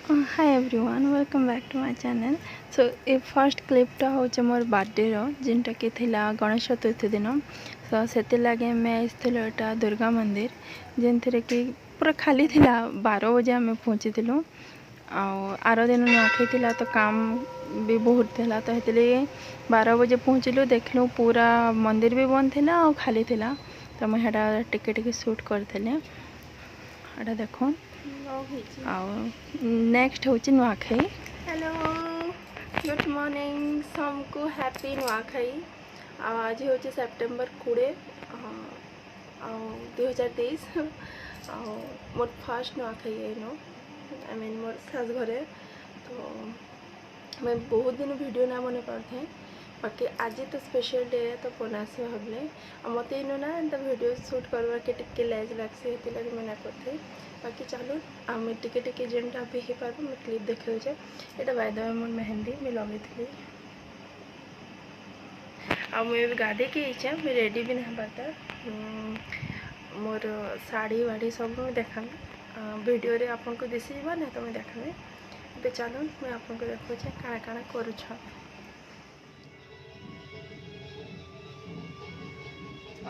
Hi everyone welcome back to my channel. So ये first क्लिपटा हूँ मोर birthday जिनटा कि थिला गणेश चतुर्थी दिन। सो से लगे मैं आसता दुर्गा मंदिर जिन कि पूरा खाली थिला 12 बजे आम पहुँची आर दिन नुआखाई थिला तो काम भी बहुत थिला तो ये 12 बजे पहुँचलु देखलु पूरा मंदिर भी बंद थिला और खाली थिला तो मुझे टिके शूट करते देखो नेक्स्ट हूँ नुआखाई। हेलो गुड मॉर्निंग सबको हैप्पी नुआखाई। आज हूँ सेप्टेम्बर 20 2023 मोर फर्स्ट नुआखाई है नो आई मीन मोर सास घरे तो मैं बहुत दिन वीडियो ना बना पाते बाकी आज तो स्पेशल डे है तो बनासी भावले मत इनो ना एंता वीडियो शूट करवा के टिके लाज लगसी लगे मैं ना करते बाकी चलो आम टिके जेनटा भी हो पार मैं क्लिप देखे यहाँ बाय द वे मोर मेहंदी मैं लगे थी मुझे गाधे के इच्छा मुझे रेडी भी नहीं पाता मोर शाढ़ी वाड़ी सब मुझे देखा वीडियो रे आपन को दिशी जा ना तो मुझे देखा तो चलो मुझे आपन को देखुचे काଣା काଣା करुछ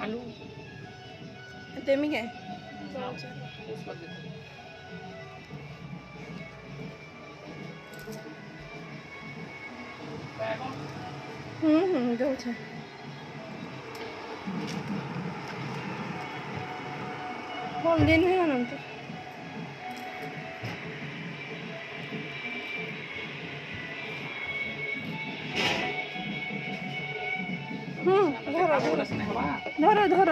आलू देमी के दौचे हल्दी नुहे अनंत धर धर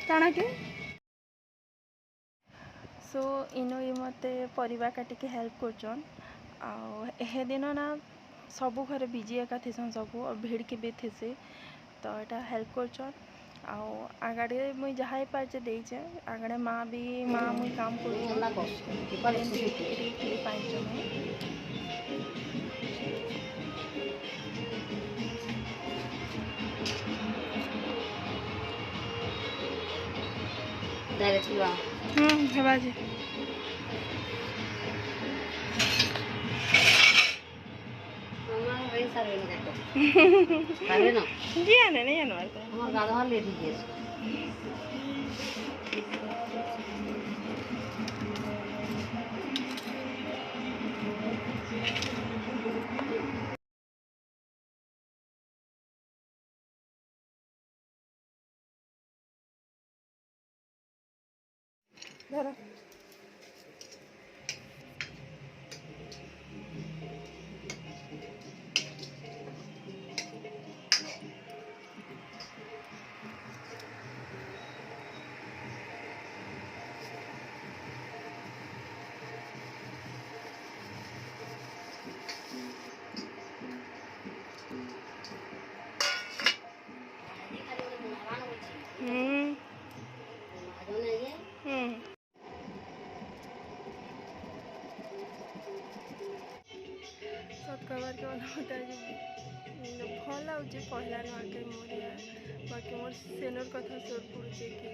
काଣା के सो इनो ये मत परिवा काटिके हेल्प करछन आ दिन ना सबू घर बिजी एका थीसन सबू और भीड़ के भी थीसे तो यहाँ हेल्प करछन आगाड़े मुई जहाँ पार्चे देचे आगाड़े माँ मुई काम हेबा जे जी आने नहीं आने धर कवर के होता है भल लागे पहला नुआखाई मोरिया बाकी मोर सेनर कथा सोर पड़े कि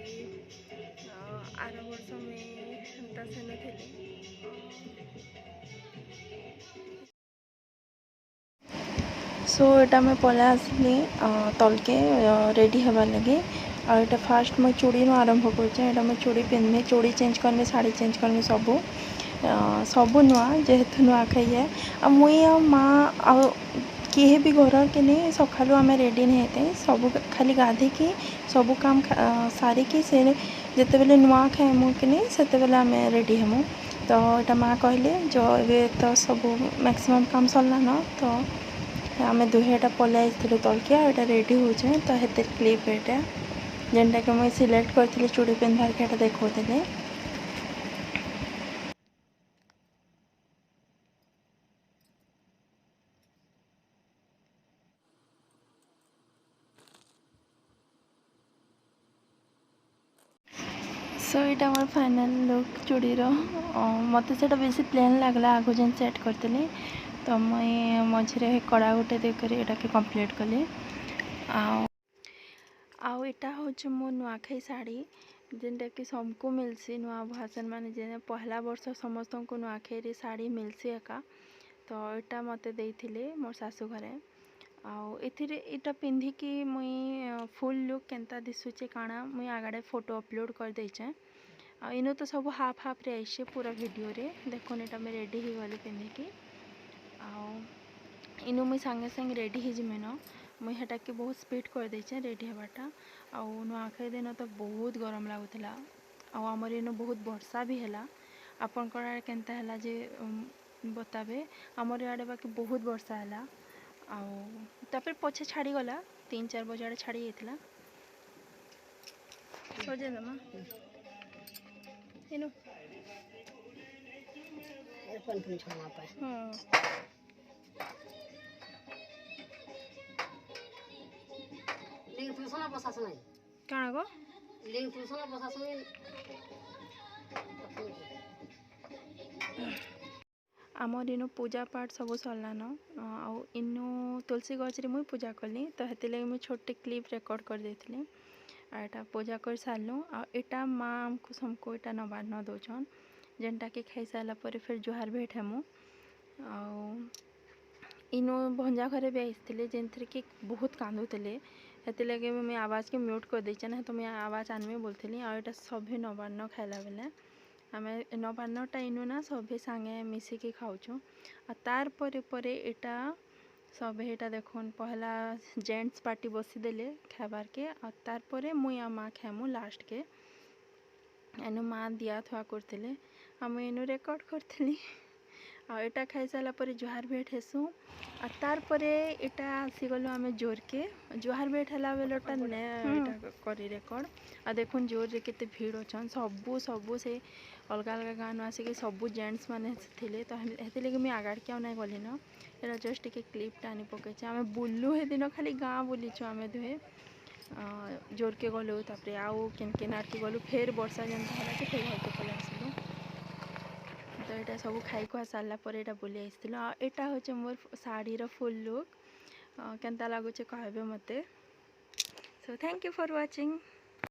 आर वर्ष मुझे सेन थी सो यहाँ मैं पला आसली तलके रेडी हबार लगे आटा फास्ट मुझे चूड़ी नु आरंभ कर मुझे चूड़ी पिंधे चूड़ी चेंज करनी शाढ़ी चेंज करनी सबू सबू नुआ जेहेतु नुआखाई है आ मुई आ माँ आ किए भी घर के नहीं सकालू आम रेडी नहीं होते सब खाली गाधे कि सबू काम सारिकी से जिते बेले नुआ खाएमु कि नहीं से बेले आम रेडी हेमु तो यहाँ माँ कहले जो ए तो सब मैक्सिमम काम सरला न तो आम दुहेटा पलि तलके यहाँ रेडी होचे तो हेते क्लिप एटा जेनटा कि मुझे सिलेक्ट करती चूड़ी पिंधार के देखते सो यहाँ मोर फाइनल लुक चूड़ीर मत से बेसी प्लेन लगला आगु जेन सेट करते तो मुझे मझे कड़ा गोटे देकर यहाँ के कम्प्लीट कली आउ इटा हूँ मो नुआखाई शाढ़ी जेनटा कि सबको मिलसी नुआ भाषण माने जे पहला वर्ष समस्त को नुआखाई शाढ़ी मिलसी एका तो यहाँ मत देथिले मोर सासू घरे आउ पिंधिकी मुई फुल लुक केनता दिशुचे काना मुई आगाड़े फोटो अपलोड कर देचे इनो तो सब हाफ हाफ रे आइसे पूरा वीडियो रे देखो एटा मैं रेडी ही गली पिंधिकी आउ इनु मुई संगे संगे रेडी ही जिमेन मुई हेटा के बहुत स्पीड कर देचे रेडी हवाटा आउ नुआखाई दिन तो बहुत गरम लगुला आमर इनु बहुत वर्षा भी है आपण केनता है जे बताबे आमर इे बाकी बहुत वर्षा है आउे पछे छाड़ी गला 3-4 बजे आड़े छाड़ी जाता सजे दमा इनु काण गो आमर इनु पूजा पाठ सब सरलान आउ इनु तुलसी गछ रे मुई पूजा कली तो हेति लगे मुई छोटे क्लिप रेकॉर्ड कर देथिले आटा पूजा कर सारलु आ एटा माँ आमको सबको एटा नबान्न दौन जेनटा कि खाई सारा पर फिर जुहार भेट हेमु आउ इनु भंजा घरे भी आसते जेन कि बहुत कांदुले हेति लगे मुझे आवाज़ के म्यूट कर देचे ना तो मैं आवाज़ आनमी बोलती और यहाँ सभी नबान्न खाइला बेले आम नबान्नटा इनु ना सभी सांगे मिसिकी खाऊँ तार परे यहाँ सभी यहाँ देखुन पहला जेंट्स पार्टी बसीदेले खाबार के तार परे मुई आ माँ खाएमु लास्ट के एनु माँ दिया थुआ करते आम इनु रेकर्ड करी आटा खाई सारा पर जुहार भेट हेसु और तार परे इटा आसीगलु आम जोर के जुहार भेट है बेलटा करी रेकर्ड आ देखुन जोर रे केते भीड़ अच्छन सबू सबू से अलग अलग गाँव आसिक सबू जेंट्स माने थिले तो हेति लगे मुझे आगाड़ के ना गली न यहाँ जस्ट टिके क्लिपटा आनी पकईचे आम बुलू हे दिन खाली गाँ बुलीचु आम दुहे जोर के गलु तापर आउ केन केन आड़के गलु फेर वर्षा जेनता है फिर घर के पलि आसिलु तो यहाँ सब खाई खुआ सारा पर यहाँ बुली आसलु यहाँ हूँ मोर शाढ़ीर फुल लुक केनता लगुचे कहबे मते so thank you for watching.